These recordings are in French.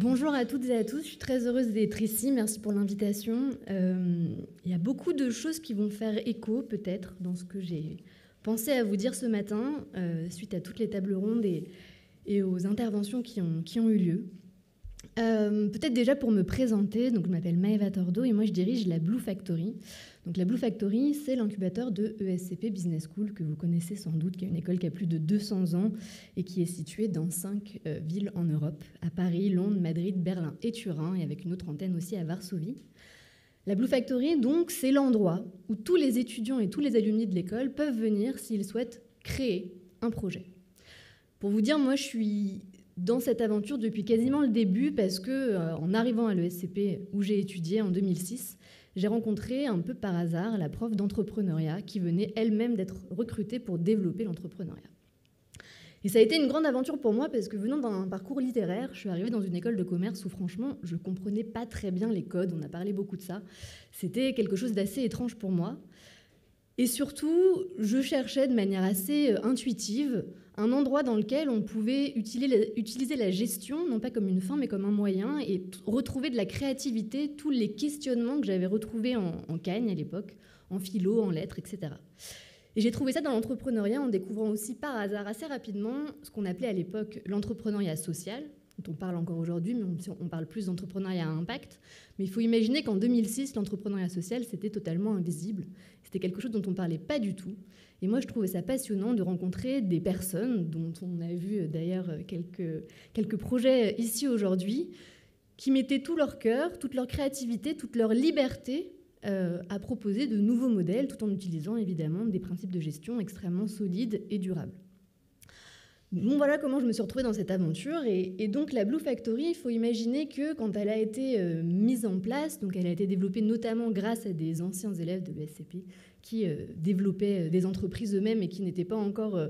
Bonjour à toutes et à tous, je suis très heureuse d'être ici, merci pour l'invitation. Il y a beaucoup de choses qui vont faire écho peut-être dans ce que j'ai pensé à vous dire ce matin, suite à toutes les tables rondes et aux interventions qui ont eu lieu. Peut-être déjà pour me présenter, donc je m'appelle Maëva Tordo et moi je dirige la Blue Factory. Donc la Blue Factory, c'est l'incubateur de ESCP Business School que vous connaissez sans doute, qui est une école qui a plus de 200 ans et qui est située dans 5 villes en Europe, à Paris, Londres, Madrid, Berlin et Turin, et avec une autre antenne aussi à Varsovie. La Blue Factory, donc, c'est l'endroit où tous les étudiants et tous les alumni de l'école peuvent venir s'ils souhaitent créer un projet. Pour vous dire, moi je suis dans cette aventure depuis quasiment le début parce que, en arrivant à l'ESCP où j'ai étudié en 2006, j'ai rencontré un peu par hasard la prof d'entrepreneuriat qui venait elle-même d'être recrutée pour développer l'entrepreneuriat. Et ça a été une grande aventure pour moi parce que venant d'un parcours littéraire, je suis arrivée dans une école de commerce où franchement, je ne comprenais pas très bien les codes, on a parlé beaucoup de ça. C'était quelque chose d'assez étrange pour moi. Et surtout, je cherchais de manière assez intuitive un endroit dans lequel on pouvait utiliser la gestion, non pas comme une fin, mais comme un moyen, et retrouver de la créativité, tous les questionnements que j'avais retrouvés en Cagne à l'époque, en philo, en lettres, etc. Et j'ai trouvé ça dans l'entrepreneuriat en découvrant aussi par hasard assez rapidement ce qu'on appelait à l'époque l'entrepreneuriat social, dont on parle encore aujourd'hui, mais on parle plus d'entrepreneuriat à impact. Mais il faut imaginer qu'en 2006, l'entrepreneuriat social, c'était totalement invisible. C'était quelque chose dont on ne parlait pas du tout. Et moi, je trouvais ça passionnant de rencontrer des personnes, dont on a vu d'ailleurs quelques projets ici aujourd'hui, qui mettaient tout leur cœur, toute leur créativité, toute leur liberté à proposer de nouveaux modèles, tout en utilisant évidemment des principes de gestion extrêmement solides et durables. Bon, voilà comment je me suis retrouvée dans cette aventure. Et donc la Blue Factory, il faut imaginer que quand elle a été mise en place, donc elle a été développée notamment grâce à des anciens élèves de l'ESCP qui développaient des entreprises eux-mêmes et qui n'étaient pas encore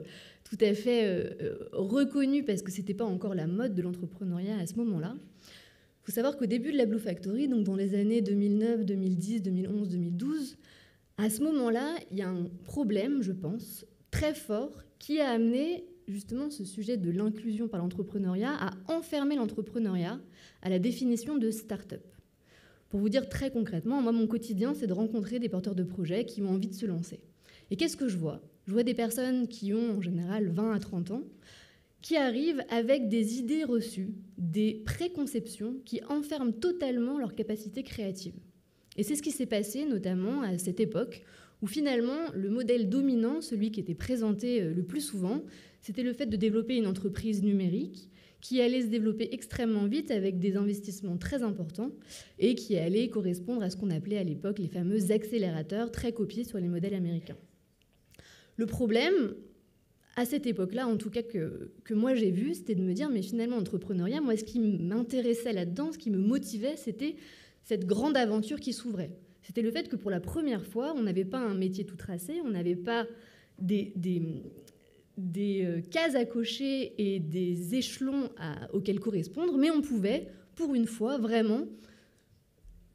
tout à fait reconnus parce que ce n'était pas encore la mode de l'entrepreneuriat à ce moment-là. Il faut savoir qu'au début de la Blue Factory, donc dans les années 2009, 2010, 2011, 2012, à ce moment-là, il y a un problème, je pense, très fort qui a amené justement ce sujet de l'inclusion par l'entrepreneuriat à enfermer l'entrepreneuriat à la définition de start-up. Pour vous dire très concrètement, moi, mon quotidien, c'est de rencontrer des porteurs de projets qui ont envie de se lancer. Et qu'est-ce que je vois ? Je vois des personnes qui ont en général 20 à 30 ans, qui arrivent avec des idées reçues, des préconceptions qui enferment totalement leur capacité créative. Et c'est ce qui s'est passé notamment à cette époque où finalement le modèle dominant, celui qui était présenté le plus souvent, c'était le fait de développer une entreprise numérique qui allait se développer extrêmement vite avec des investissements très importants et qui allait correspondre à ce qu'on appelait à l'époque les fameux accélérateurs très copiés sur les modèles américains. Le problème, à cette époque-là, en tout cas que moi j'ai vu, c'était de me dire, mais finalement, entrepreneuriat, moi, ce qui m'intéressait là-dedans, ce qui me motivait, c'était cette grande aventure qui s'ouvrait. C'était le fait que pour la première fois, on n'avait pas un métier tout tracé, on n'avait pas des cases à cocher et des échelons auxquels correspondre, mais on pouvait, pour une fois, vraiment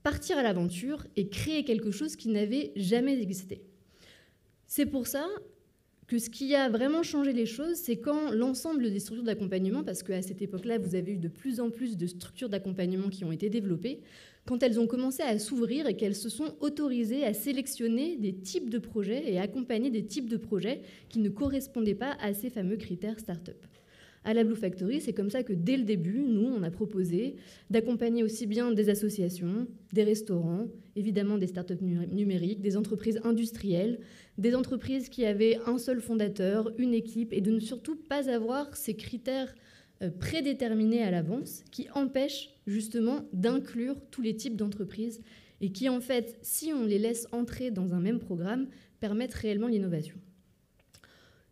partir à l'aventure et créer quelque chose qui n'avait jamais existé. C'est pour ça que ce qui a vraiment changé les choses, c'est quand l'ensemble des structures d'accompagnement, parce qu'à cette époque-là, vous avez eu de plus en plus de structures d'accompagnement qui ont été développées, quand elles ont commencé à s'ouvrir et qu'elles se sont autorisées à sélectionner des types de projets et à accompagner des types de projets qui ne correspondaient pas à ces fameux critères start-up. À la Blue Factory, c'est comme ça que dès le début, nous, on a proposé d'accompagner aussi bien des associations, des restaurants, évidemment des start-up numériques, des entreprises industrielles, des entreprises qui avaient un seul fondateur, une équipe, et de ne surtout pas avoir ces critères prédéterminés à l'avance qui empêchent justement d'inclure tous les types d'entreprises et qui, en fait, si on les laisse entrer dans un même programme, permettent réellement l'innovation.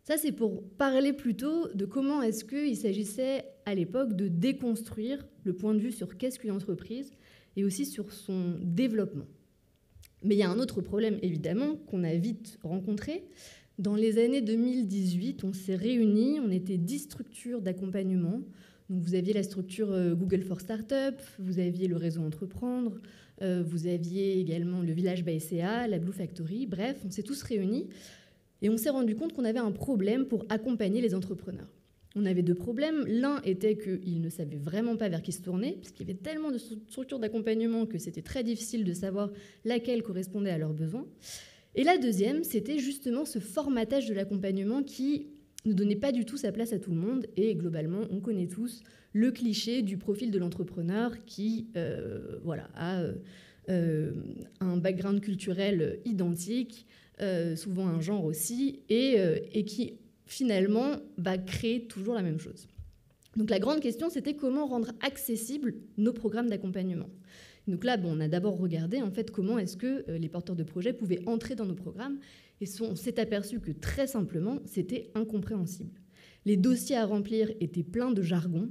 Ça, c'est pour parler plutôt de comment est-ce qu'il s'agissait à l'époque de déconstruire le point de vue sur qu'est-ce qu'une entreprise et aussi sur son développement. Mais il y a un autre problème, évidemment, qu'on a vite rencontré. Dans les années 2018, on s'est réunis, on était 10 structures d'accompagnement. Donc vous aviez la structure Google for Startup, vous aviez le réseau Entreprendre, vous aviez également le village BSCA, la Blue Factory, bref, on s'est tous réunis. Et on s'est rendu compte qu'on avait un problème pour accompagner les entrepreneurs. On avait deux problèmes. L'un était qu'ils ne savaient vraiment pas vers qui se tourner, puisqu'il y avait tellement de structures d'accompagnement que c'était très difficile de savoir laquelle correspondait à leurs besoins. Et la deuxième, c'était justement ce formatage de l'accompagnement qui ne donnait pas du tout sa place à tout le monde. Et globalement, on connaît tous le cliché du profil de l'entrepreneur qui a un background culturel identique, souvent un genre aussi, et qui finalement va créer toujours la même chose. Donc la grande question, c'était comment rendre accessibles nos programmes d'accompagnement. Donc là, on a d'abord regardé en fait comment est-ce que les porteurs de projets pouvaient entrer dans nos programmes, et on s'est aperçu que très simplement, c'était incompréhensible. Les dossiers à remplir étaient pleins de jargon.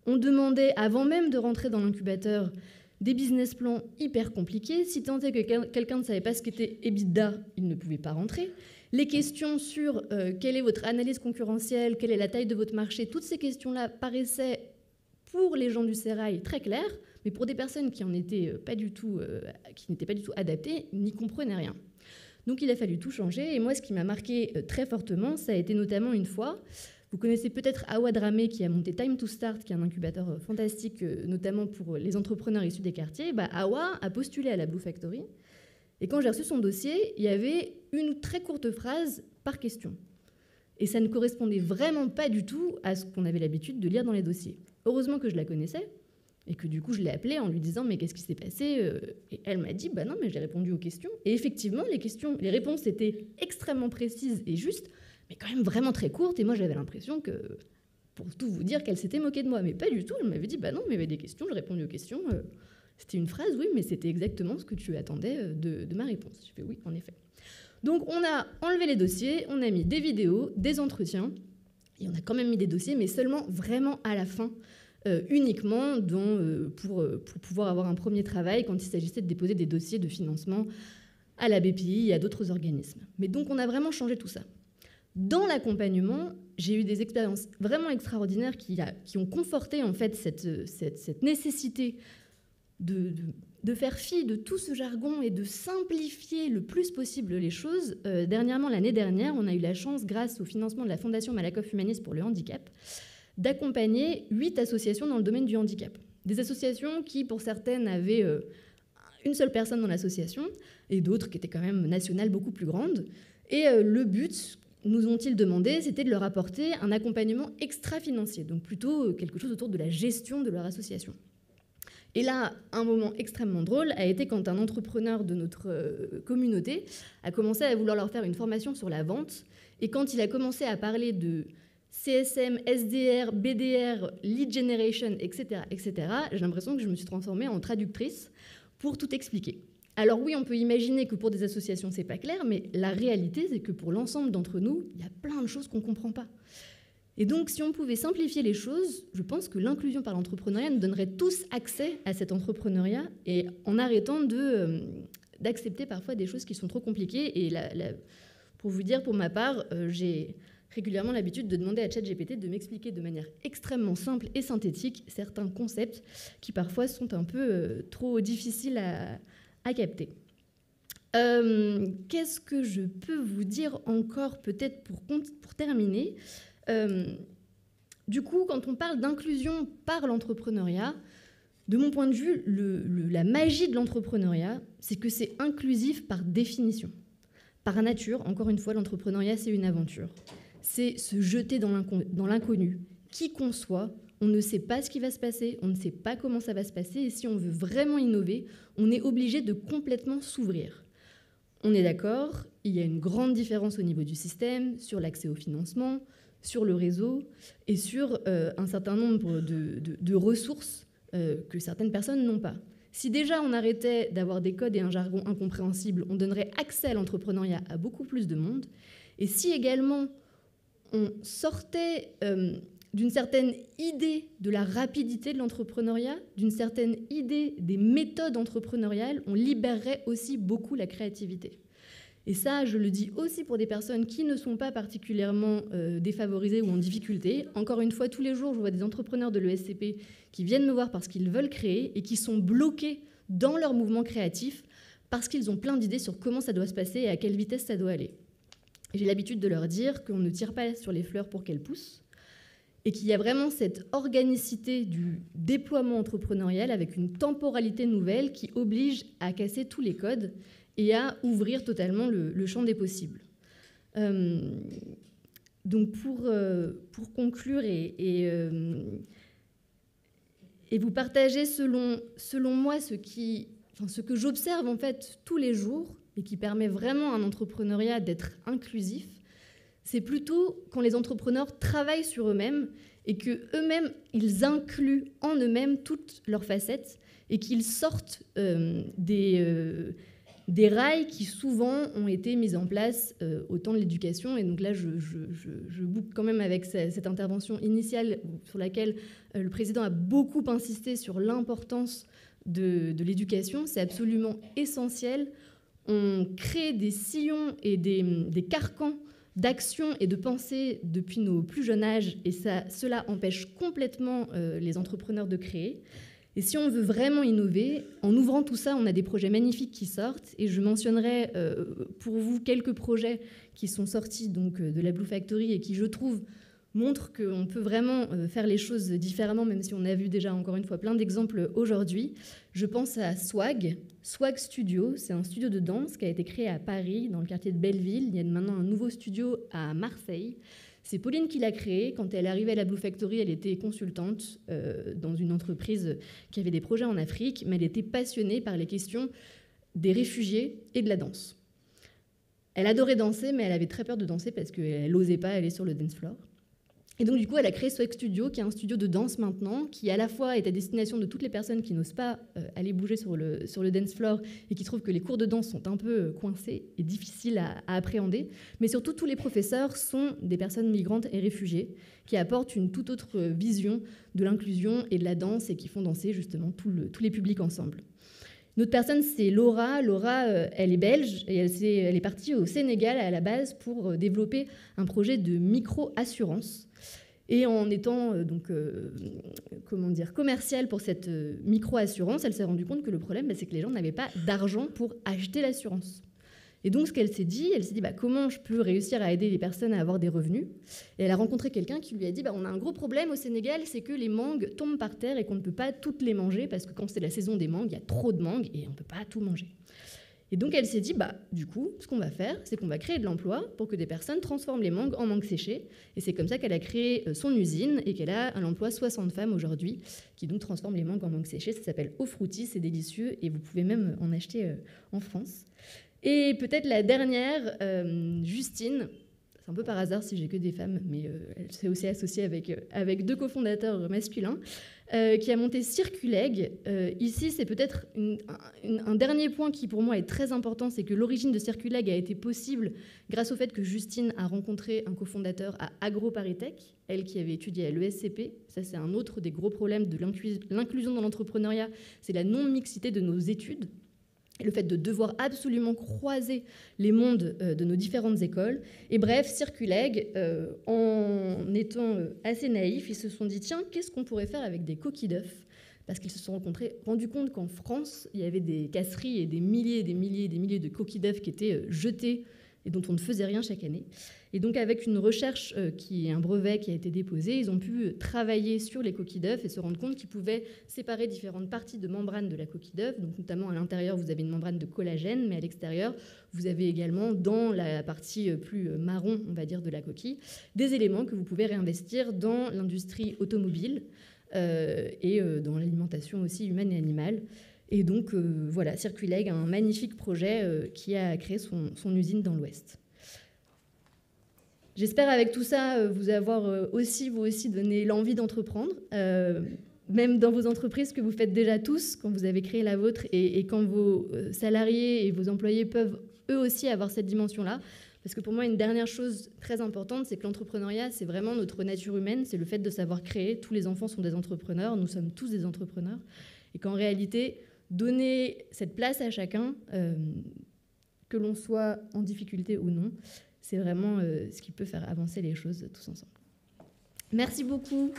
On demandait, avant même de rentrer dans l'incubateur, des business plans hyper compliqués. Si tant est que quelqu'un ne savait pas ce qu'était EBITDA, il ne pouvait pas rentrer. Les questions sur quelle est votre analyse concurrentielle, quelle est la taille de votre marché, toutes ces questions-là paraissaient, pour les gens du sérail, très claires, mais pour des personnes qui n'étaient pas du tout adaptées, n'y comprenaient rien. Donc il a fallu tout changer. Et moi, ce qui m'a marqué très fortement, ça a été notamment une fois, vous connaissez peut-être Awa Dramé qui a monté Time to Start, qui est un incubateur fantastique, notamment pour les entrepreneurs issus des quartiers. Awa a postulé à la Blue Factory. Et quand j'ai reçu son dossier, il y avait une très courte phrase par question. Et ça ne correspondait vraiment pas du tout à ce qu'on avait l'habitude de lire dans les dossiers. Heureusement que je la connaissais, et que du coup je l'ai appelée en lui disant « mais qu'est-ce qui s'est passé ?» Et elle m'a dit « non, mais j'ai répondu aux questions ». Et effectivement, les réponses étaient extrêmement précises et justes, mais quand même vraiment très courtes. Et moi, j'avais l'impression que, pour tout vous dire, qu'elle s'était moquée de moi. Mais pas du tout. Elle m'avait dit « non, mais il y avait des questions, j'ai répondu aux questions. » C'était une phrase, oui, mais c'était exactement ce que tu attendais de ma réponse. Je fais oui, en effet. Donc, on a enlevé les dossiers, on a mis des vidéos, des entretiens, et on a quand même mis des dossiers, mais seulement vraiment à la fin, uniquement pour pouvoir avoir un premier travail quand il s'agissait de déposer des dossiers de financement à la BPI et à d'autres organismes. Mais donc, on a vraiment changé tout ça. Dans l'accompagnement, j'ai eu des expériences vraiment extraordinaires qui ont conforté en fait cette nécessité de faire fi de tout ce jargon et de simplifier le plus possible les choses. L'année dernière, on a eu la chance, grâce au financement de la Fondation Malakoff Humanis pour le handicap, d'accompagner 8 associations dans le domaine du handicap. Des associations qui, pour certaines, avaient une seule personne dans l'association, et d'autres qui étaient quand même nationales beaucoup plus grandes. Et le but, nous ont-ils demandé, c'était de leur apporter un accompagnement extra-financier, donc plutôt quelque chose autour de la gestion de leur association. Et là, un moment extrêmement drôle a été quand un entrepreneur de notre communauté a commencé à vouloir leur faire une formation sur la vente. Et quand il a commencé à parler de CSM, SDR, BDR, lead generation, etc., j'ai l'impression que je me suis transformée en traductrice pour tout expliquer. Alors oui, on peut imaginer que pour des associations, c'est pas clair, mais la réalité, c'est que pour l'ensemble d'entre nous, il y a plein de choses qu'on comprend pas. Et donc, si on pouvait simplifier les choses, je pense que l'inclusion par l'entrepreneuriat nous donnerait tous accès à cet entrepreneuriat, et en arrêtant d'accepter parfois des choses qui sont trop compliquées. Et pour vous dire, pour ma part, j'ai régulièrement l'habitude de demander à ChatGPT de m'expliquer de manière extrêmement simple et synthétique certains concepts qui parfois sont un peu trop difficiles à capter. Qu'est-ce que je peux vous dire encore peut-être pour terminer ? Du coup, quand on parle d'inclusion par l'entrepreneuriat, de mon point de vue, la magie de l'entrepreneuriat, c'est que c'est inclusif par définition. Par nature, encore une fois, l'entrepreneuriat, c'est une aventure. C'est se jeter dans l'inconnu. Qui qu'on soit, on ne sait pas ce qui va se passer, on ne sait pas comment ça va se passer, et si on veut vraiment innover, on est obligé de complètement s'ouvrir. On est d'accord, il y a une grande différence au niveau du système, sur l'accès au financement, sur le réseau et sur un certain nombre de ressources que certaines personnes n'ont pas. Si déjà on arrêtait d'avoir des codes et un jargon incompréhensibles, on donnerait accès à l'entrepreneuriat à beaucoup plus de monde. Et si également on sortait d'une certaine idée de la rapidité de l'entrepreneuriat, d'une certaine idée des méthodes entrepreneuriales, on libérerait aussi beaucoup la créativité. Et ça, je le dis aussi pour des personnes qui ne sont pas particulièrement défavorisées ou en difficulté. Encore une fois, tous les jours, je vois des entrepreneurs de l'ESCP qui viennent me voir parce qu'ils veulent créer et qui sont bloqués dans leur mouvement créatif parce qu'ils ont plein d'idées sur comment ça doit se passer et à quelle vitesse ça doit aller. J'ai l'habitude de leur dire qu'on ne tire pas sur les fleurs pour qu'elles poussent. et qu'il y a vraiment cette organicité du déploiement entrepreneurial avec une temporalité nouvelle qui oblige à casser tous les codes et à ouvrir totalement le champ des possibles. Donc pour conclure et vous partager selon moi ce que j'observe en fait tous les jours et qui permet vraiment à un entrepreneuriat d'être inclusif, c'est plutôt quand les entrepreneurs travaillent sur eux-mêmes et qu'eux-mêmes, ils incluent en eux-mêmes toutes leurs facettes et qu'ils sortent des rails qui souvent ont été mis en place au temps de l'éducation. Et donc là, je boucle quand même avec cette intervention initiale sur laquelle le président a beaucoup insisté sur l'importance de l'éducation. C'est absolument essentiel. On crée des sillons et des carcans d'action et de pensée depuis nos plus jeunes âges, et cela empêche complètement les entrepreneurs de créer. Et si on veut vraiment innover, en ouvrant tout ça, on a des projets magnifiques qui sortent, et je mentionnerai pour vous quelques projets qui sont sortis donc, de la Blue Factory et qui, je trouve, montrent qu'on peut vraiment faire les choses différemment, même si on a vu déjà, encore une fois, plein d'exemples aujourd'hui. Je pense à Swag Studio. C'est un studio de danse qui a été créé à Paris, dans le quartier de Belleville. Il y a maintenant un nouveau studio à Marseille. C'est Pauline qui l'a créé. Quand elle est arrivée à la Blue Factory, elle était consultante dans une entreprise qui avait des projets en Afrique, mais elle était passionnée par les questions des réfugiés et de la danse. Elle adorait danser, mais elle avait très peur de danser parce qu'elle n'osait pas aller sur le dance floor. Et donc, du coup, elle a créé Swag Studio, qui est un studio de danse maintenant, qui à la fois est à destination de toutes les personnes qui n'osent pas aller bouger sur le dance floor et qui trouvent que les cours de danse sont un peu coincés et difficiles à appréhender. Mais surtout, tous les professeurs sont des personnes migrantes et réfugiées qui apportent une toute autre vision de l'inclusion et de la danse et qui font danser justement tous les publics ensemble. Une autre personne, c'est Laura. Laura, elle est belge et elle est partie au Sénégal à la base pour développer un projet de micro-assurance. Et en étant commerciale pour cette micro-assurance, elle s'est rendue compte que le problème, c'est que les gens n'avaient pas d'argent pour acheter l'assurance. Et donc, ce qu'elle s'est dit, comment je peux réussir à aider les personnes à avoir des revenus ? Et elle a rencontré quelqu'un qui lui a dit, on a un gros problème au Sénégal, c'est que les mangues tombent par terre et qu'on ne peut pas toutes les manger parce que quand c'est la saison des mangues, il y a trop de mangues et on ne peut pas tout manger. Et donc, elle s'est dit, du coup, ce qu'on va faire, c'est qu'on va créer de l'emploi pour que des personnes transforment les mangues en mangues séchées. Et c'est comme ça qu'elle a créé son usine et qu'elle a à l'emploi 60 femmes aujourd'hui qui donc transforment les mangues en mangues séchées. Ça s'appelle Au Fruity, c'est délicieux et vous pouvez même en acheter en France. Et peut-être la dernière, Justine, c'est un peu par hasard si j'ai que des femmes, mais elle s'est aussi associée avec deux cofondateurs masculins, qui a monté Circuleg. Ici, c'est peut-être un dernier point qui pour moi est très important, c'est que l'origine de Circuleg a été possible grâce au fait que Justine a rencontré un cofondateur à AgroParisTech, elle qui avait étudié à l'ESCP. Ça, c'est un autre des gros problèmes de l'inclusion dans l'entrepreneuriat, c'est la non-mixité de nos études. Et le fait de devoir absolument croiser les mondes de nos différentes écoles. Et bref, Circuleg, en étant assez naïfs, ils se sont dit, tiens, qu'est-ce qu'on pourrait faire avec des coquilles d'œufs ? Parce qu'ils se sont rendus compte qu'en France, il y avait des casseries et des milliers de coquilles d'œufs qui étaient jetées et dont on ne faisait rien chaque année. Et donc, avec une recherche qui est un brevet qui a été déposé, ils ont pu travailler sur les coquilles d'œufs et se rendre compte qu'ils pouvaient séparer différentes parties de membrane de la coquille d'œuf. Donc, notamment à l'intérieur, vous avez une membrane de collagène, mais à l'extérieur, vous avez également, dans la partie plus marron, on va dire, de la coquille, des éléments que vous pouvez réinvestir dans l'industrie automobile et dans l'alimentation aussi humaine et animale. Et donc, voilà, Circuleg a un magnifique projet qui a créé son usine dans l'Ouest. J'espère avec tout ça vous avoir aussi, vous aussi, donné l'envie d'entreprendre, même dans vos entreprises que vous faites déjà tous, quand vous avez créé la vôtre, et quand vos salariés et vos employés peuvent eux aussi avoir cette dimension-là. Parce que pour moi, une dernière chose très importante, c'est que l'entrepreneuriat, c'est vraiment notre nature humaine, c'est le fait de savoir créer. Tous les enfants sont des entrepreneurs, nous sommes tous des entrepreneurs. Et qu'en réalité, donner cette place à chacun, que l'on soit en difficulté ou non, c'est vraiment ce qui peut faire avancer les choses tous ensemble. Merci beaucoup.